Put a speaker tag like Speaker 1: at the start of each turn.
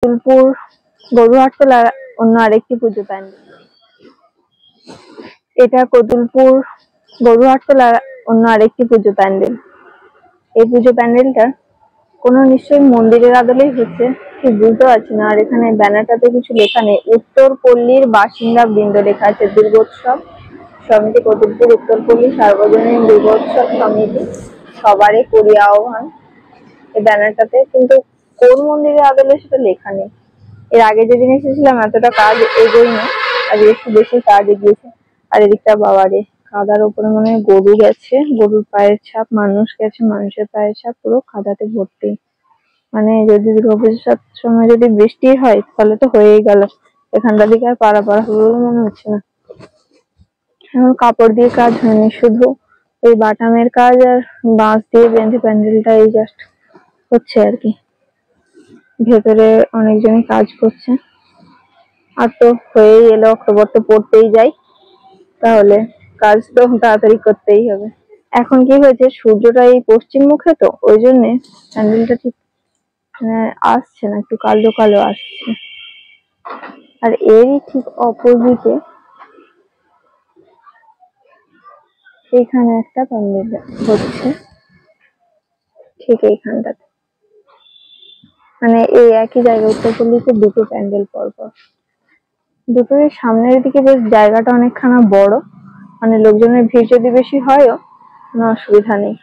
Speaker 1: কতুলপুর গরুহাটতলার অন্য আরেকটি পুজো প্যান্ডেল। এটা কতুলপুর গরুহাটতলার অন্য আরেকটি পুজো প্যান্ডেল। এই পুজো প্যান্ডেলটা কোনো নিশ্চয়ই মন্দিরের আদলেই হচ্ছে, ঠিক বুঝতে পারছি না। আর এখানে ব্যানারটাতে কিছু লেখা নেই। উত্তর পল্লীর বাসিন্দা বৃন্দ লেখা আছে। দুর্গোৎসব সমিতি কতুলপুর উত্তরপল্লী সার্বজনীন দুর্গোৎসব সমিতি সবারই করি আহ্বান। এই ব্যানারটাতে কিন্তু কোন মন্দিরের আদলে সেটা লেখা নেই। এর আগে যেদিন এসেছিলাম এতটা কাজ এগোই না, আজ একটু বেশি কাজ এগিয়েছে। আর এদিকটা বাবারে কাদার উপরে মনে হয় গরু গেছে, গরুর পায়ের ছাপ, মানুষ গেছে, মানুষের পায়ের ছাপ, পুরো কাদাতে ভর্তি। মানে যদি দুর্গাপুজোর সময় যদি বৃষ্টি হয় তাহলে তো হয়েই গেল, এখানটা দিকে আর পারাপার হবে বলে মনে হচ্ছে না। এখন কাপড় দিয়ে কাজ হয়নি, শুধু এই বাটামের কাজ আর বাঁশ দিয়ে বেঁধে প্যান্ডেলটা এই জাস্ট হচ্ছে আর কি। ভেতরে অনেকজনই কাজ করছে। আর তো হয়েই এলো, অক্টোবর তো পড়তেই যাই, তাহলে কাজ তো তাড়াতাড়ি করতেই হবে। এখন কি হয়েছে, সূর্যটা এই পশ্চিম মুখে, তো ওই জন্য প্যান্ডেলটা ঠিক আসছে না, একটু কালো কালো আসছে। আর এরই ঠিক অপোজিটে এখানে একটা প্যান্ডেল হচ্ছে, ঠিক এইখানটাতে। মানে এই একই জায়গায় উত্তরপল্লীতে দুটো প্যান্ডেল পরপর। দুটোর সামনের দিকে বেশ জায়গাটা অনেকখানা বড়, মানে লোকজনের ভিড় যদি বেশি হয়ও কোনো অসুবিধা নেই।